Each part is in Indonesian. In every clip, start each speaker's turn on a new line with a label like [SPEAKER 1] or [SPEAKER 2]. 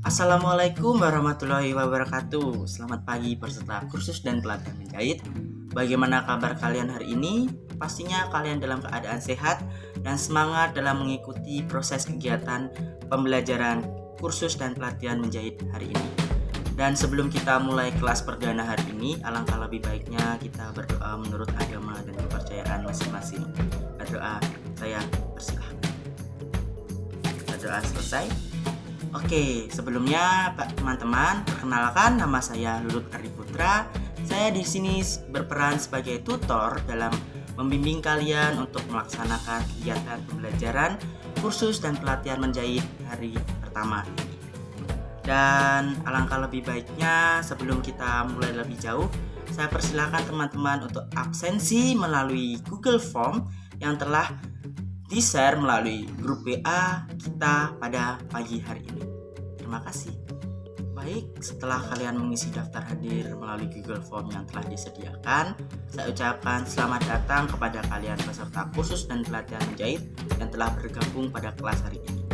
[SPEAKER 1] Assalamualaikum warahmatullahi wabarakatuh. Selamat pagi peserta kursus dan pelatihan menjahit. Bagaimana kabar kalian hari ini? Pastinya kalian dalam keadaan sehat dan semangat dalam mengikuti proses kegiatan pembelajaran kursus dan pelatihan menjahit hari ini. Dan sebelum kita mulai kelas perdana hari ini, alangkah lebih baiknya kita berdoa menurut agama dan kepercayaan masing-masing. Berdoa, saya persilahkan. Berdoa selesai. Oke, sebelumnya teman-teman, perkenalkan nama saya Lulut Ardi Putra. Saya di sini berperan sebagai tutor dalam membimbing kalian untuk melaksanakan kegiatan pembelajaran kursus dan pelatihan menjahit hari pertama ini. Dan alangkah lebih baiknya sebelum kita mulai lebih jauh, saya persilakan teman-teman untuk absensi melalui Google Form yang telah di-share melalui grup WA kita pada pagi hari ini. Terima kasih. Baik, setelah kalian mengisi daftar hadir melalui Google Form yang telah disediakan, saya ucapkan selamat datang kepada kalian peserta kursus dan pelatihan menjahit yang telah bergabung pada kelas hari ini.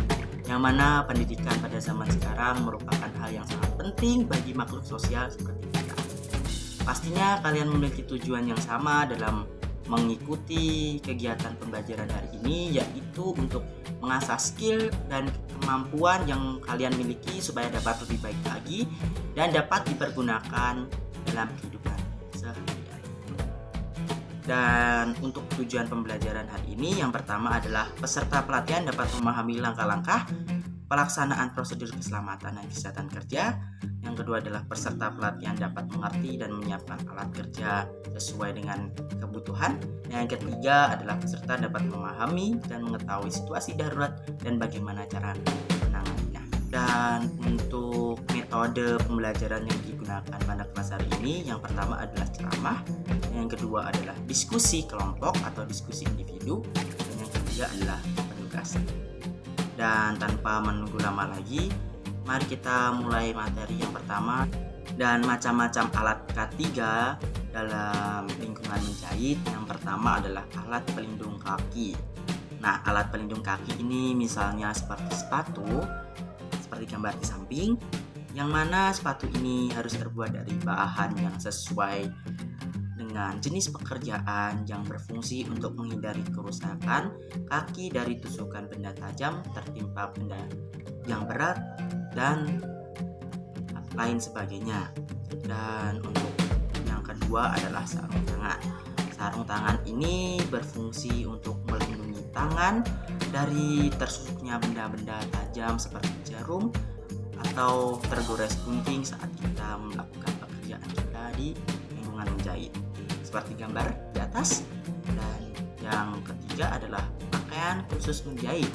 [SPEAKER 1] Yang mana pendidikan pada zaman sekarang merupakan hal yang sangat penting bagi makhluk sosial seperti kita. Pastinya kalian memiliki tujuan yang sama dalam mengikuti kegiatan pembelajaran hari ini, yaitu untuk mengasah skill dan kemampuan yang kalian miliki supaya dapat lebih baik lagi dan dapat dipergunakan dalam kehidupan sehari-hari. Dan untuk tujuan pembelajaran hari ini, yang pertama adalah peserta pelatihan dapat memahami langkah-langkah pelaksanaan prosedur keselamatan dan kesehatan kerja. Yang kedua adalah peserta pelatihan dapat mengerti dan menyiapkan alat kerja sesuai dengan kebutuhan. Yang ketiga adalah peserta dapat memahami dan mengetahui situasi darurat dan bagaimana cara menanganinya. Dan untuk metode pembelajaran yang digunakan pada kelas hari ini, yang pertama adalah ceramah, yang kedua adalah diskusi kelompok atau diskusi individu, dan yang ketiga adalah penugasan. Dan tanpa menunggu lama lagi, mari kita mulai materi yang pertama. Dan macam-macam alat K3 dalam lingkungan menjahit. Yang pertama adalah alat pelindung kaki. Nah, alat pelindung kaki ini misalnya seperti sepatu, seperti gambar di samping, yang mana sepatu ini harus terbuat dari bahan yang sesuai dengan jenis pekerjaan yang berfungsi untuk menghindari kerusakan kaki dari tusukan benda tajam, tertimpa benda yang berat, dan lain sebagainya. Dan untuk yang kedua adalah sarung tangan. Sarung tangan ini berfungsi untuk melindungi tangan dari tersusuknya benda-benda tajam seperti jarum atau tergores gunting saat kita melakukan pekerjaan kita di lingkungan menjahit, seperti gambar di atas. Dan yang ketiga adalah pakaian khusus menjahit.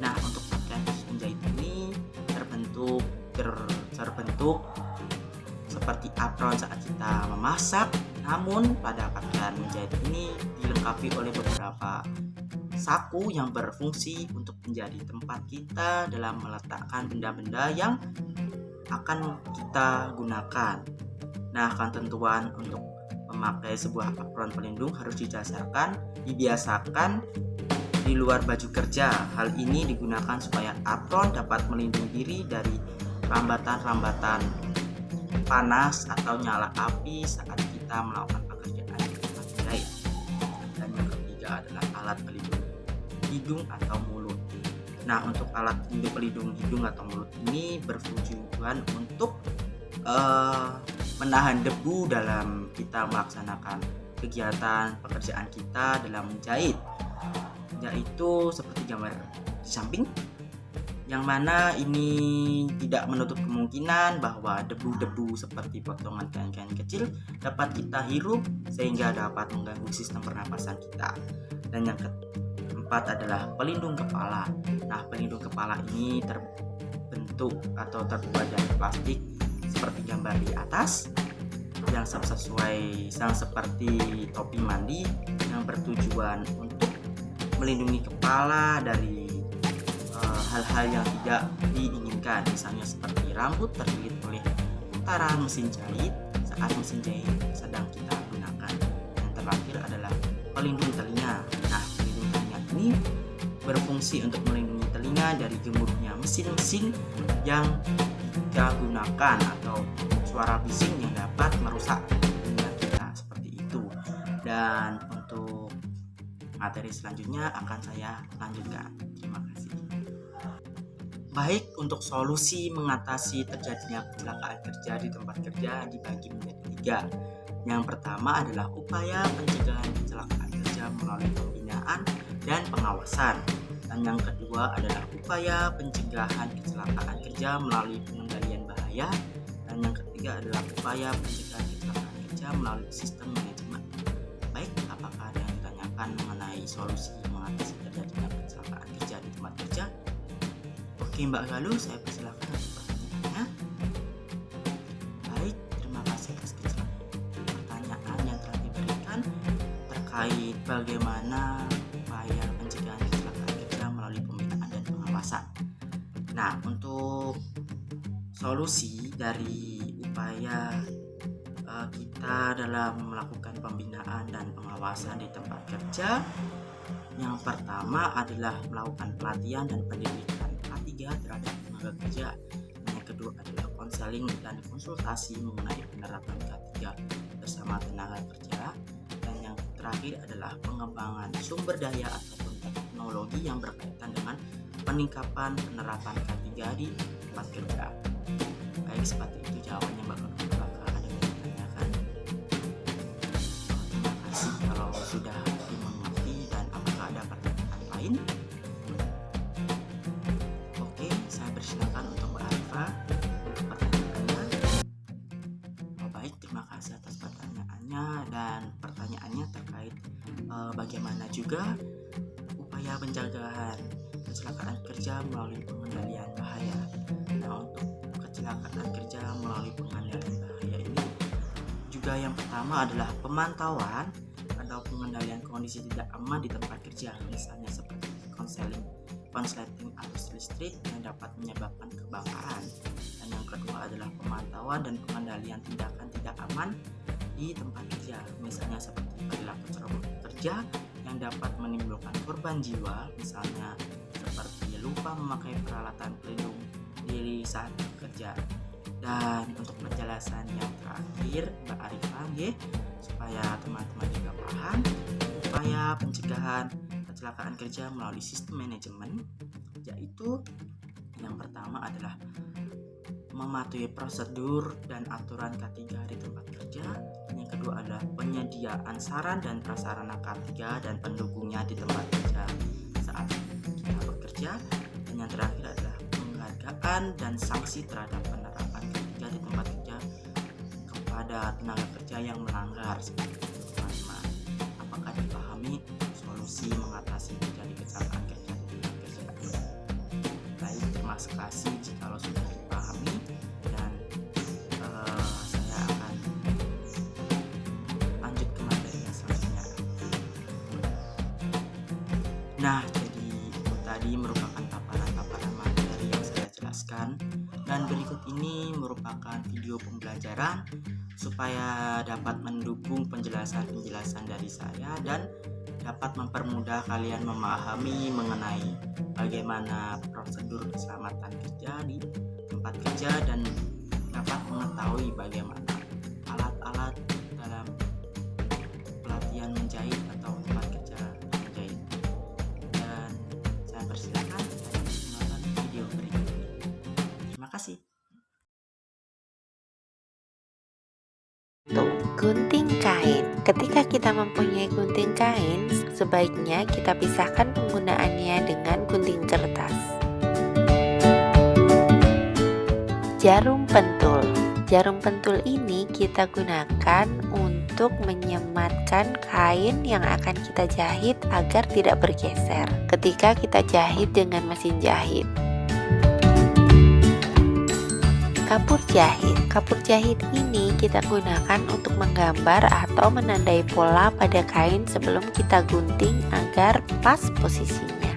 [SPEAKER 1] Nah, untuk pakaian khusus menjahit ini terbentuk seperti apron saat kita memasak. Namun pada pakaian menjahit ini dilengkapi oleh beberapa saku yang berfungsi untuk menjadi tempat kita dalam meletakkan benda-benda yang akan kita gunakan. Nah, ketentuan untuk memakai sebuah apron pelindung harus dibiasakan di luar baju kerja. Hal ini digunakan supaya apron dapat melindungi diri dari rambatan-rambatan panas atau nyala api saat kita melakukan pekerjaan menjahit. Dan yang ketiga adalah alat pelindung hidung atau mulut. Nah, untuk alat pelindung hidung atau mulut ini bertujuan untuk menahan debu dalam kita melaksanakan kegiatan pekerjaan kita dalam menjahit, yaitu seperti gambar di samping, yang mana ini tidak menutup kemungkinan bahwa debu-debu seperti potongan kain-kain kecil dapat kita hirup sehingga dapat mengganggu sistem pernapasan kita. Dan yang keempat adalah pelindung kepala. Nah, pelindung kepala ini terbentuk atau terbuat dari plastik seperti gambar di atas, yang seperti topi mandi, yang bertujuan untuk melindungi kepala dari hal-hal yang tidak diinginkan, misalnya seperti rambut terlilit oleh putaran mesin jahit saat mesin jahit sedang kita gunakan. Yang terakhir adalah pelindung telinga. Nah, pelindung telinga ini berfungsi untuk melindungi telinga dari gemuruhnya mesin-mesin yang jika gunakan atau suara bising yang dapat merusak telinga kita, seperti itu. Dan untuk materi selanjutnya akan saya lanjutkan. Terima kasih. Baik, untuk solusi mengatasi terjadinya kecelakaan kerja di tempat kerja dibagi menjadi 3. Yang pertama adalah upaya pencegahan kecelakaan kerja melalui pembinaan dan pengawasan. Dan yang kedua adalah upaya pencegahan kecelakaan kerja melalui pengendalian bahaya. Dan yang ketiga adalah upaya pencegahan kecelakaan kerja melalui sistem manajemen. Baik, apakah ada yang ditanyakan mengenai solusi mengatasi terjadinya kecelakaan kerja di tempat kerja? Oke Mbak Galuh, saya persilakan untuk pertanyaannya. Baik, terima kasih atas pertanyaan yang telah diberikan terkait bagaimana upaya pencegahan kecelakaan kerja melalui pembinaan dan pengawasan. Nah, untuk solusi dari upaya kita dalam melakukan pembinaan dan pengawasan di tempat kerja, yang pertama adalah melakukan pelatihan dan pendidikan terhadap tenaga kerja. Yang kedua adalah konseling dan konsultasi mengenai penerapan K3 bersama tenaga kerja. Dan yang terakhir adalah pengembangan sumber daya ataupun teknologi yang berkaitan dengan peningkatan penerapan K3 di tempat kerja. Baik, seperti itu jawabannya Mbak. Apakah ada yang ditanyakan? Terima kasih kalau sudah dimengerti. Dan apakah ada pertanyaan lain? Silakan untuk Mbak Arifah pertanyaannya. Baik, terima kasih atas pertanyaannya. Dan pertanyaannya terkait bagaimana juga upaya pencegahan kecelakaan kerja melalui pengendalian bahaya. Nah, untuk kecelakaan kerja melalui pengendalian bahaya ini juga yang pertama adalah pemantauan atau pengendalian kondisi tidak aman di tempat kerja, misalnya seperti konsleting arus listrik yang dapat menyebabkan kebakaran. Dan yang kedua adalah pemantauan dan pengendalian tindakan tidak aman di tempat kerja, misalnya seperti perilaku ceroboh kerja yang dapat menimbulkan korban jiwa, misalnya seperti lupa memakai peralatan pelindung diri saat bekerja. Dan untuk penjelasan yang terakhir Mbak Arifah, supaya teman-teman juga paham, upaya pencegahan kecelakaan kerja melalui sistem manajemen, yaitu yang pertama adalah mematuhi prosedur dan aturan K3 di tempat kerja. Yang kedua adalah penyediaan saran dan prasarana K3 dan pendukungnya di tempat kerja saat kita bekerja. Dan yang terakhir adalah penghargaan dan sanksi terhadap penerapan K3 di tempat kerja kepada tenaga kerja yang melanggar. Seperti itu, teman-teman. Apakah dipahami solusi mengatasi terjadi kecelakaan kerja di tempat kerja? Baik, terima kasih jika sudah dipahami. Dan saya akan lanjut ke materi yang selanjutnya. Nah, jadi itu tadi merupakan paparan-paparan materi yang saya jelaskan. Dan berikut ini merupakan video pembelajaran supaya dapat mendukung penjelasan-penjelasan dari saya dan dapat mempermudah kalian memahami mengenai bagaimana prosedur keselamatan kerja di tempat kerja dan dapat mengetahui bagaimana alat-alat dalam pelatihan menjahit atau tempat kerja menjahit. Dan saya persilakan menonton video berikut ini. Terima kasih.
[SPEAKER 2] Gunting kain. Ketika kita mempunyai gunting kain, sebaiknya kita pisahkan penggunaannya dengan gunting kertas. Jarum pentul. Jarum pentul ini kita gunakan untuk menyematkan kain yang akan kita jahit agar tidak bergeser ketika kita jahit dengan mesin jahit. Kapur jahit. Kapur jahit ini kita gunakan untuk menggambar atau menandai pola pada kain sebelum kita gunting agar pas posisinya.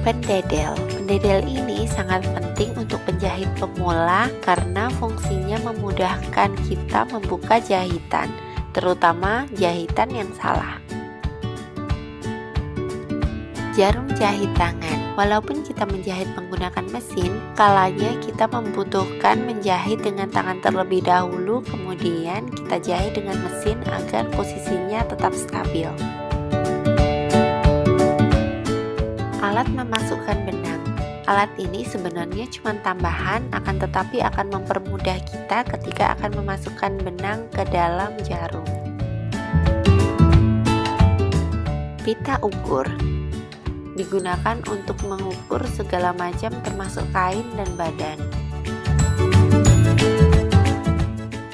[SPEAKER 2] Pendedel. Pendedel ini sangat penting untuk penjahit pemula karena fungsinya memudahkan kita membuka jahitan, terutama jahitan yang salah. Jarum jahit tangan. Walaupun kita menjahit menggunakan mesin, kalanya kita membutuhkan menjahit dengan tangan terlebih dahulu, kemudian kita jahit dengan mesin agar posisinya tetap stabil. Alat memasukkan benang. Alat ini sebenarnya cuma tambahan, akan tetapi akan mempermudah kita ketika akan memasukkan benang ke dalam jarum. Pita ukur digunakan untuk mengukur segala macam termasuk kain dan badan.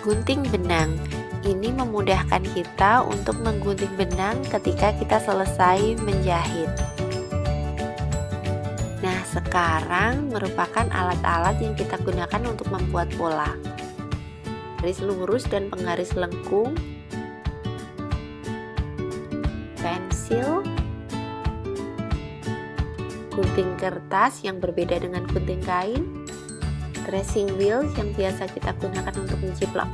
[SPEAKER 2] Gunting benang. Ini memudahkan kita untuk menggunting benang ketika kita selesai menjahit. Nah, sekarang merupakan alat-alat yang kita gunakan untuk membuat pola. Garis lurus dan penggaris lengkung, pensil, gunting kertas yang berbeda dengan gunting kain, tracing wheel yang biasa kita gunakan untuk menjiplak,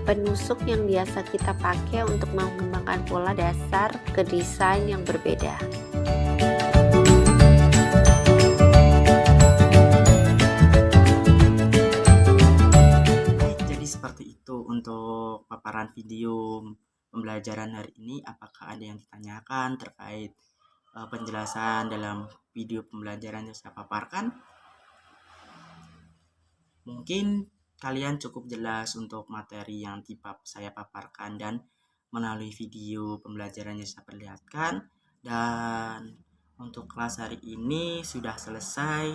[SPEAKER 2] penusuk yang biasa kita pakai untuk mengembangkan pola dasar ke desain yang berbeda.
[SPEAKER 1] Jadi seperti itu untuk paparan video pembelajaran hari ini. Apakah ada yang ditanyakan terkait penjelasan dalam video pembelajaran yang saya paparkan? Mungkin kalian cukup jelas untuk materi yang saya paparkan dan melalui video pembelajaran yang saya perlihatkan. Dan untuk kelas hari ini sudah selesai.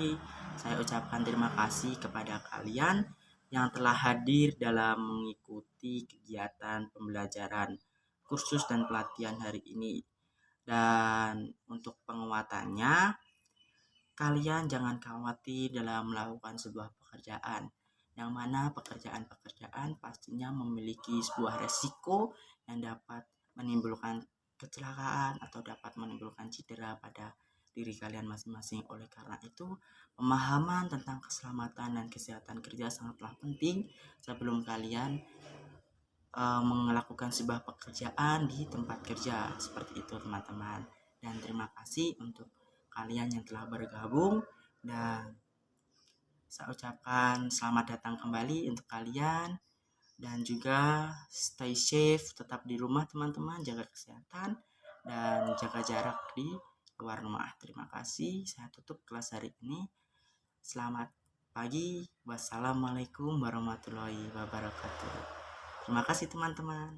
[SPEAKER 1] Saya ucapkan terima kasih kepada kalian yang telah hadir dalam mengikuti kegiatan pembelajaran kursus dan pelatihan hari ini. Dan untuk penguatannya, kalian jangan khawatir dalam melakukan sebuah pekerjaan, yang mana pekerjaan-pekerjaan pastinya memiliki sebuah resiko yang dapat menimbulkan kecelakaan atau dapat menimbulkan cedera pada diri kalian masing-masing. Oleh karena itu, pemahaman tentang keselamatan dan kesehatan kerja sangatlah penting sebelum kalian melakukan sebuah pekerjaan di tempat kerja. Seperti itu teman-teman. Dan terima kasih untuk kalian yang telah bergabung, dan saya ucapkan selamat datang kembali untuk kalian, dan juga stay safe, tetap di rumah teman-teman, jaga kesehatan dan jaga jarak di luar rumah. Terima kasih. Saya tutup kelas hari ini. Selamat pagi. Wassalamualaikum warahmatullahi wabarakatuh. Terima kasih teman-teman.